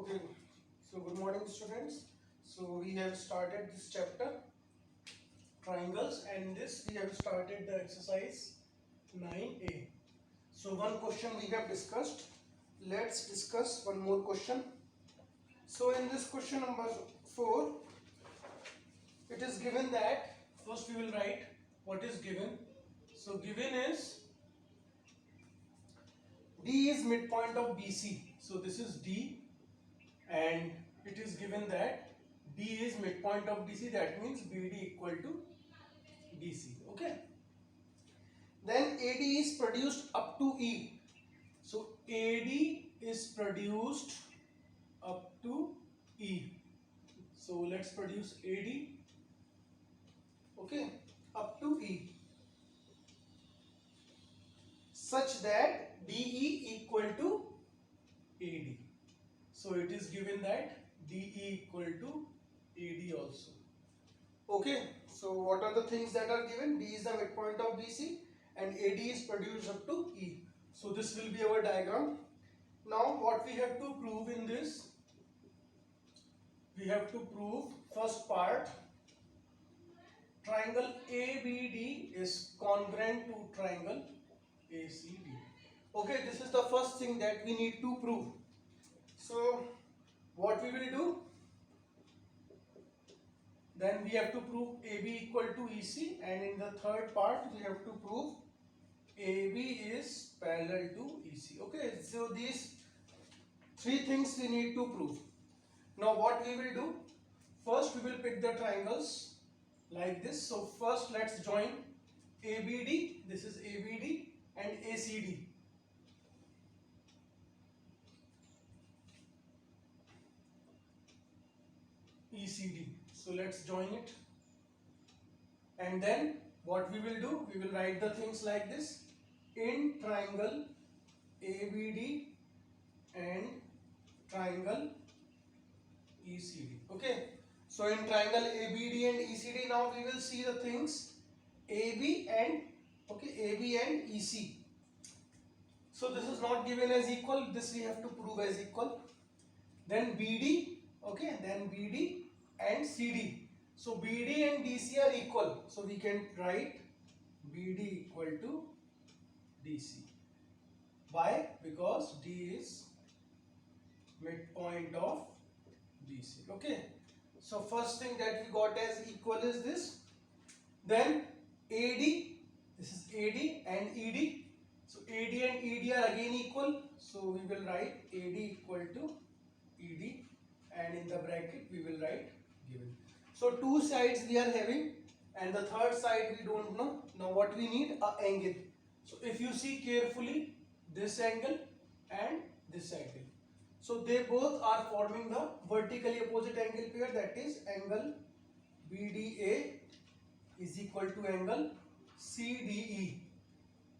Okay, so good morning students. So we have started this chapter triangles, and this we have started the exercise 9a. So one question we have discussed. Let's discuss one more question. So in this question number 4, it is given that first we will write what is given. So given is D is midpoint of BC. So this is D, and it is given that D is midpoint of DC, that means BD equal to DC. Okay, then AD is produced up to E. So AD is produced up to E. So let's produce AD, okay, up to E, such that DE equal to AD. So it is given that DE equal to AD also. Okay, so what are the things that are given? D is the midpoint of BC and AD is produced up to E. So this will be our diagram. Now what we have to prove in this? We have to prove first part, triangle ABD is congruent to triangle ACD. Okay, this is the first thing that we need to prove. So what we will do? Then we have to prove AB equal to EC, and in the third part we have to prove AB is parallel to EC. Okay, so these three things we need to prove. Now what we will do? First we will pick the triangles like this. So first let's join ABD, this is ABD, and ACD. ECD. So let's join it. And then what we will do? We will write the things like this. In triangle ABD and triangle ECD. Okay. So in triangle ABD and ECD, now we will see the things AB and EC. So this is not given as equal. This we have to prove as equal. Then BD, okay, then BD and CD. So BD and DC are equal. So we can write BD equal to DC. Why? Because D is midpoint of DC. Okay. So first thing that we got as equal is this. Then AD, this is AD and ED. So AD and ED are again equal. So we will write AD equal to ED, and in the bracket we will write given. So two sides we are having, and the third side we don't know. Now what we need? A angle. So if you see carefully, this angle and this angle, so they both are forming the vertically opposite angle pair, that is angle BDA is equal to angle CDE,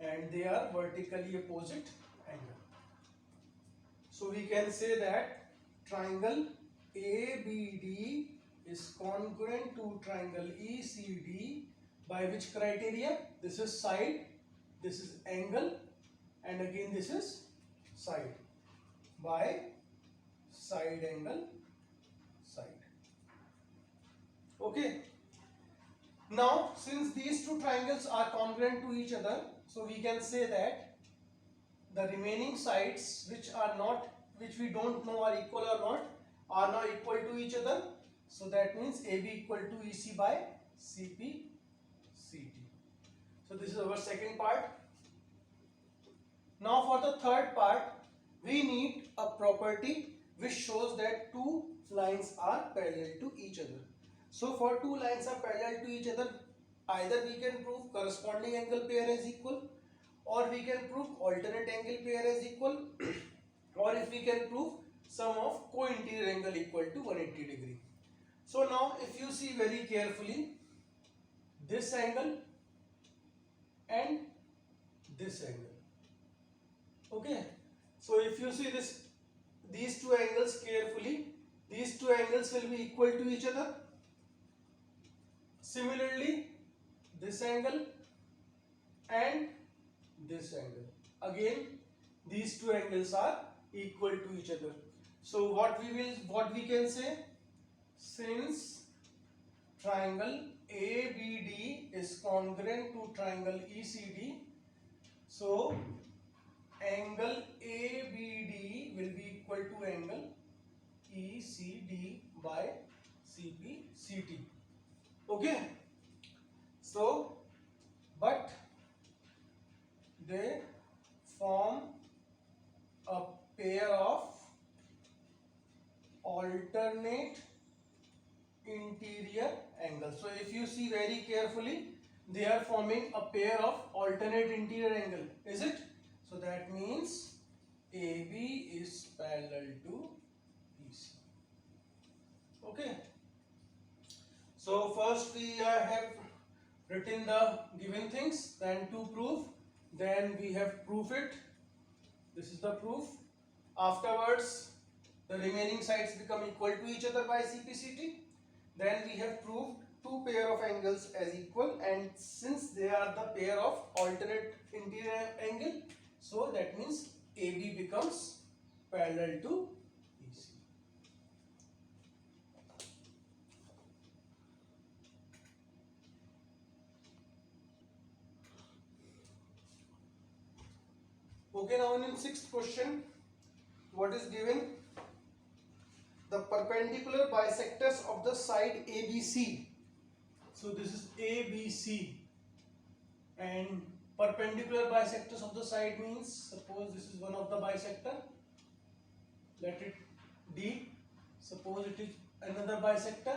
and they are vertically opposite angle. So we can say that triangle ABD is congruent to triangle ECD by which criteria? This is side, this is angle, and again this is side, by side angle side. Okay. Now since these two triangles are congruent to each other, so we can say that the remaining sides which we don't know are equal or not, are now equal to each other. So that means AB equal to EC by CP CT. So this is our second part. Now for the third part, we need a property which shows that two lines are parallel to each other. So for two lines are parallel to each other, either we can prove corresponding angle pair as equal, or we can prove alternate angle pair as equal, or if we can prove sum of co-interior angle equal to 180 degree. So now if you see very carefully, this angle and this angle. Okay. So if you see these two angles carefully, these two angles will be equal to each other. Similarly, this angle and this angle, again these two angles are equal to each other. So what we can say, since triangle ABD is congruent to triangle ECD, so angle ABD will be equal to angle ECD by CPCT. Okay, so but they form a pair of alternate interior angles. So if you see very carefully, they are forming a pair of alternate interior angle, is it? So that means AB is parallel to BC. Okay, so first we have written the given things, then to prove, then we have proof it. This is the proof. Afterwards the remaining sides become equal to each other by CPCT. Then we have proved two pair of angles as equal, and since they are the pair of alternate interior angle, so that means AB becomes parallel to BC. Okay, now in sixth question, what is given? The perpendicular bisectors of the side ABC. So this is ABC, and perpendicular bisectors of the side means, suppose this is one of the bisector, let it D, suppose it is another bisector,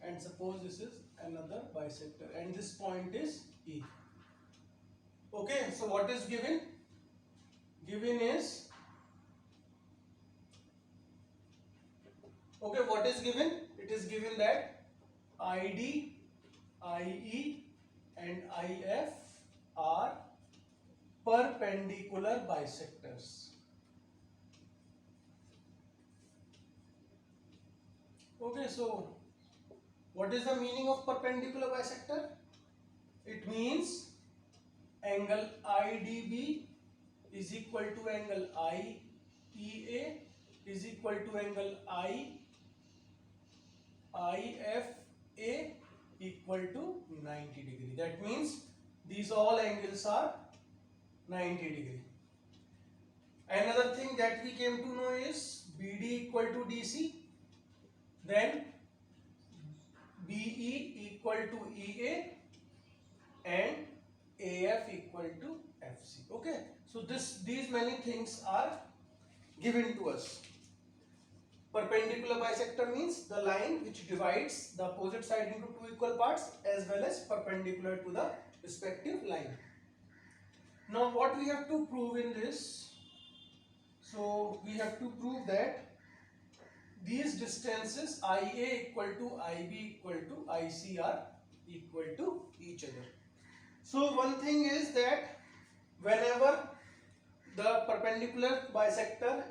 and suppose this is another bisector, and this point is E. Okay, so what is given? Given is, okay, what is given? It is given that ID, IE and IF are perpendicular bisectors. Okay, so what is the meaning of perpendicular bisector? It means angle IDB is equal to angle IEA is equal to angle IFA equal to 90 degree. That means these all angles are 90 degree. Another thing that we came to know is BD equal to DC, then BE equal to EA and AF equal to FC. Okay, so these many things are given to us. Perpendicular bisector means the line which divides the opposite side into two equal parts, as well as perpendicular to the respective line. Now what we have to prove in this? So we have to prove that these distances IA equal to IB equal to IC are equal to each other. So one thing is that whenever the perpendicular bisector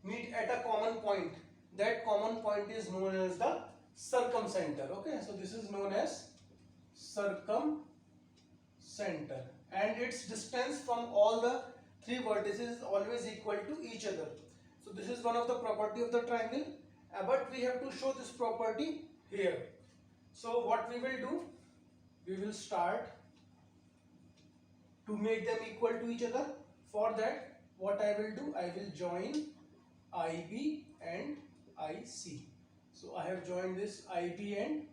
meet at a common point, that common point is known as the circumcenter. Okay, so this is known as circumcenter, and its distance from all the three vertices is always equal to each other. So this is one of the property of the triangle, but we have to show this property here. So what we will do, we will start to make them equal to each other. For that, what I will do, I will join IB and IC. So I have joined this IB and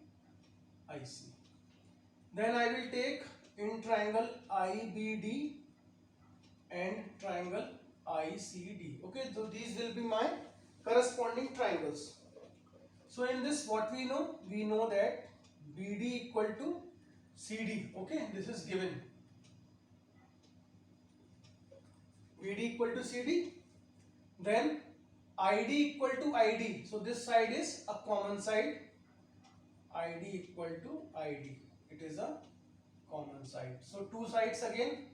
IC. Then I will take in triangle IBD and triangle ICD. Okay, so these will be my corresponding triangles. So in this, what we know? We know that BD equal to CD. Okay, this is given. BD equal to CD. Then ID equal to ID. So this side is a common side. ID equal to ID. It is a common side. So two sides again.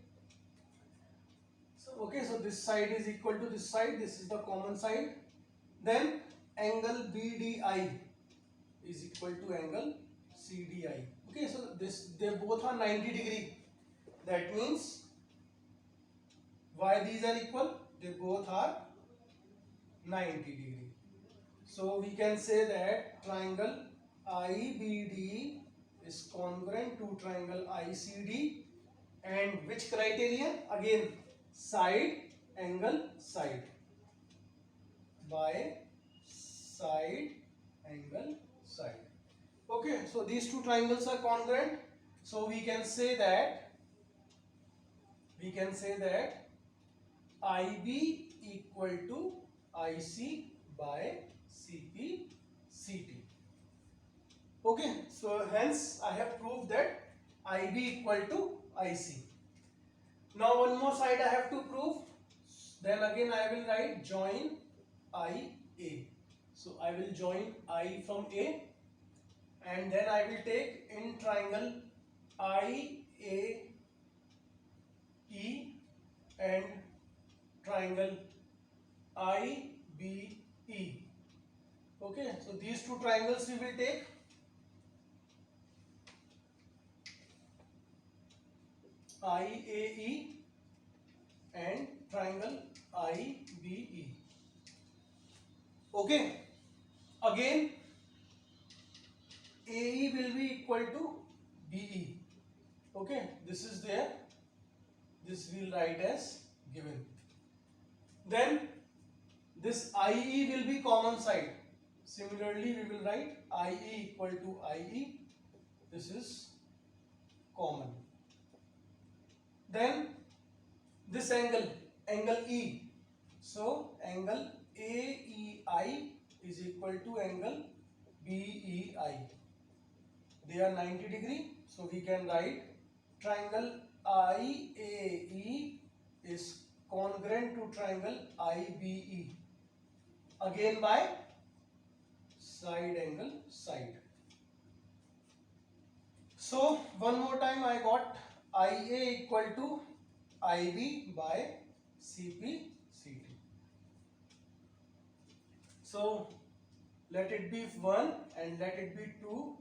So okay, so this side is equal to this side. This is the common side. Then angle BDI is equal to angle CDI. Okay, so they both are 90 degree. That means why these are equal? They both are 90 degree. So we can say that triangle IBD is congruent to triangle ICD, and which criteria? Again, side angle side, by side angle side. Okay, so these two triangles are congruent. So we can say that IB equal to IC by CP CT. Okay, so hence I have proved that IB equal to IC. Now one more side I have to prove. Then again I will write join IA. So I will join I from A, and then I will take in triangle IAE and triangle IBE. Okay, so these two triangles we will take. IAE and triangle IBE. Okay, again AE will be equal to BE. Okay, this is there. This we will write as given. Then this IE will be common side. Similarly, we will write IE equal to IE. This is common. Then this angle E. So angle AEI is equal to angle BEI. They are 90 degree. So we can write triangle IAE is congruent to triangle IBE. Again by side angle side. So one more time I got IA equal to IB by CP CT. So let it be 1 and let it be 2.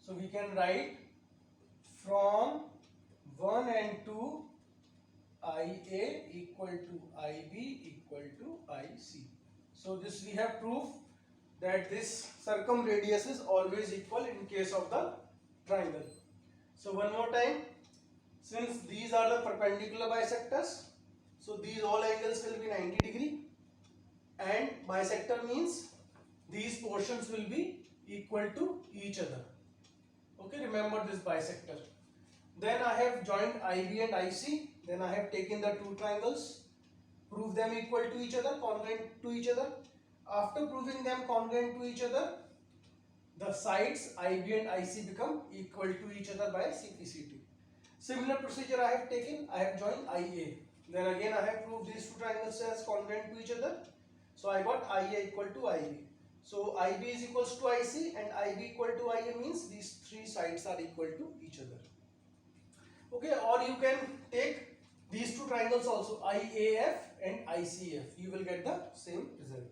So we can write from 1 and 2 IA equal to IB equal to IC. So this we have proof that this circumradius is always equal in case of the triangle. So one more time, since these are the perpendicular bisectors, so these all angles will be 90 degree, and bisector means these portions will be equal to each other. Okay, remember this bisector. Then I have joined IB and IC. Then I have taken the two triangles, prove them equal to each other, congruent to each other. After proving them congruent to each other, the sides IB and IC become equal to each other by CPCT. Similar procedure I have taken. I have joined IA. Then again I have proved these two triangles as congruent to each other. So I got IA equal to IB. So IB is equals to IC and IB equal to IA means these three sides are equal to each other. Okay, or you can take these two triangles also, IAF and ICF. You will get the same result.